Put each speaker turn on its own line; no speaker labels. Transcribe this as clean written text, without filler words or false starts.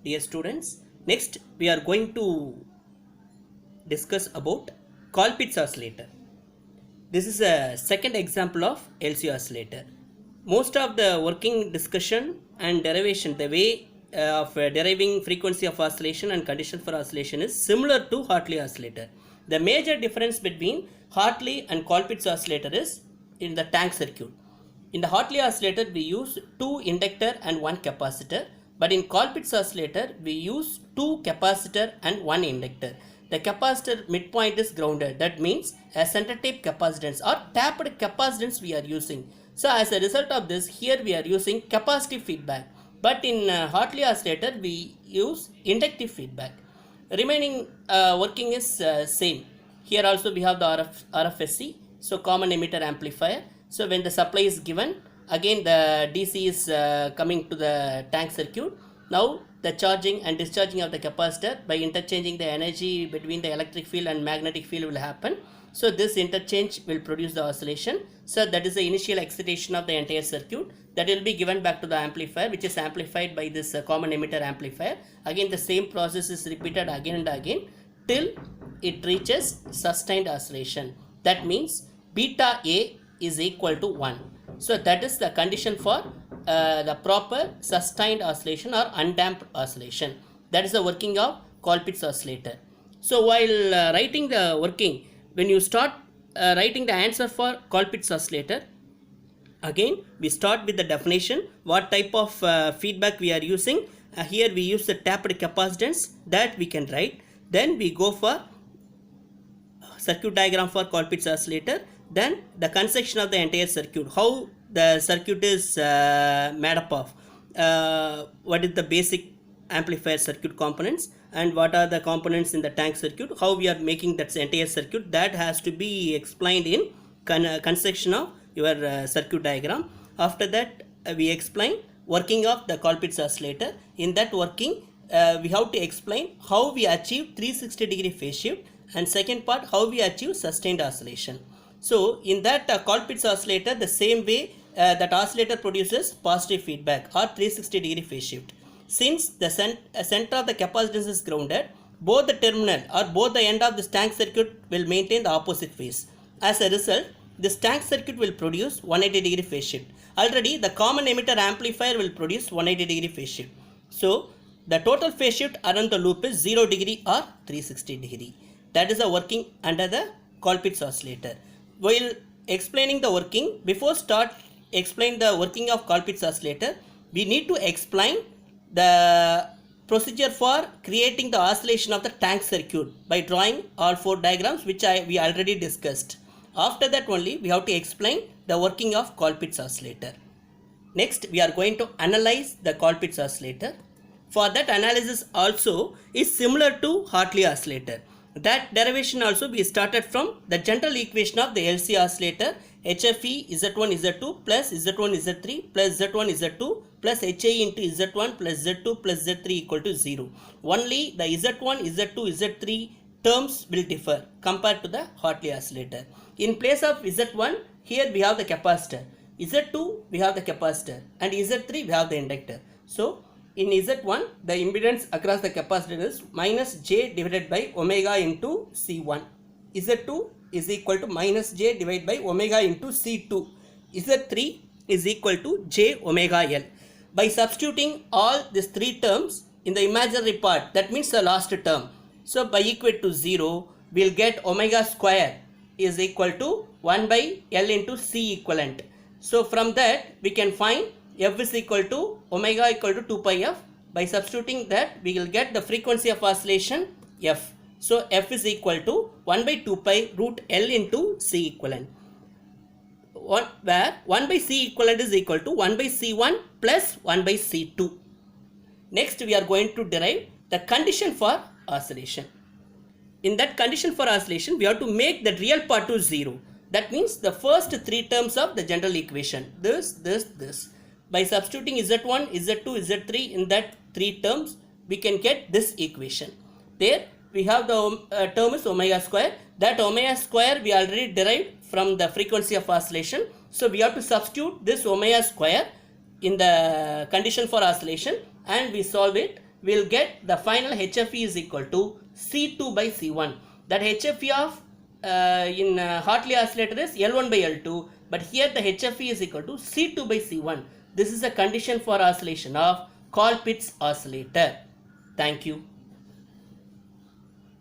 dear students. Next we are going to discuss about Colpitts oscillator. This is a second example of LC oscillator. Most of the working discussion and derivation, the way of deriving frequency of oscillation and condition for oscillation is similar to Hartley oscillator. The major difference between Hartley and Colpitts oscillator is in the tank circuit. In the Hartley oscillator we use 2 inductor and 1 capacitor, but in Colpitts oscillator we use 2 capacitor and 1 inductor. The capacitor midpoint is grounded, that means a center tape capacitance or tapped capacitance we are using. So as a result of this, here we are using capacitive feedback, but in Hartley oscillator we use inductive feedback. Remaining working is same. Here also we have the RFSC, so common emitter amplifier. So when the supply is given, again the DC is coming to the tank circuit. Now the charging and discharging of the capacitor by interchanging the energy between the electric field and magnetic field will happen. So this interchange will produce the oscillation. So that is the initial excitation of the entire circuit that will be given back to the amplifier, which is amplified by this common emitter amplifier. Again the same process is repeated again and again till it reaches sustained oscillation. That means beta A is equal to 1. So that is the condition for the proper sustained oscillation or undamped oscillation. That is the working of Colpitts oscillator. So while writing the working, when you start writing the answer for Colpitts oscillator, again we start with the definition, what type of feedback we are using. Here we use the tapped capacitance, that we can write. Then we go for circuit diagram for Colpitts oscillator, then the construction of the entire circuit, how the circuit is made up of, what is the basic amplifier circuit components and what are the components in the tank circuit, how we are making that entire circuit, that has to be explained in construction of your circuit diagram. After that we explain working of the Colpitts oscillator. In that working we have to explain how we achieve 360-degree phase shift, and second part how we achieve sustained oscillation. So in that Colpitts oscillator, the same way that oscillator produces positive feedback or 360-degree phase shift. Since the center of the capacitance is grounded, both the terminal or both the end of this tank circuit will maintain the opposite phase. As a result, this tank circuit will produce 180-degree phase shift. Already the common emitter amplifier will produce 180-degree phase shift. So the total phase shift around the loop is 0 degree or 360-degree. That is the working under the Colpitts oscillator. While explaining the working, before start explain the working of Colpitts oscillator, we need to explain the procedure for creating the oscillation of the tank circuit by drawing all 4 diagrams which we already discussed. After that only we have to explain the working of Colpitts oscillator. Next we are going to analyze the Colpitts oscillator. For that analysis also is similar to Hartley oscillator. That derivation also we started from the general equation of the LC oscillator, HFE Z1 Z2 plus Z1 Z3 plus Z1 Z2 plus HI into Z1 plus Z2 plus Z3 equal to 0. Only the Z1, Z2, Z3 terms will differ compared to the Hartley oscillator. In place of Z1, here we have the capacitor, Z2 we have the capacitor, and Z3 we have the inductor. So in Z1, the impedance across the capacitor is minus J divided by omega into C1. Z2 is equal to minus J divided by omega into C2. Z3 is equal to J omega L. By substituting all these 3 terms in the imaginary part, that means the last term. So by equate to 0, we will get omega square is equal to 1 by L into C equivalent. So from that we can find F is equal to omega equal to 2 pi F. By substituting that we will get the frequency of oscillation F. So F is equal to 1 by 2 pi root L into C equivalent, where 1 by C equivalent is equal to 1 by C1 plus 1 by C2. Next we are going to derive the condition for oscillation. In that condition for oscillation we have to make the real part to 0. That means the first 3 terms of the general equation, this. By substituting Z1, Z2, Z3 in that 3 terms, we can get this equation. There we have the term is omega square. That omega square we already derived from the frequency of oscillation. So we have to substitute this omega square in the condition for oscillation and we solve it. we'll get the final HFE is equal to C2 by C1. That HFE of in Hartley oscillator is L1 by L2, but here the HFE is equal to C2 by C1. This is a condition for oscillation of Colpitt's oscillator. Thank you.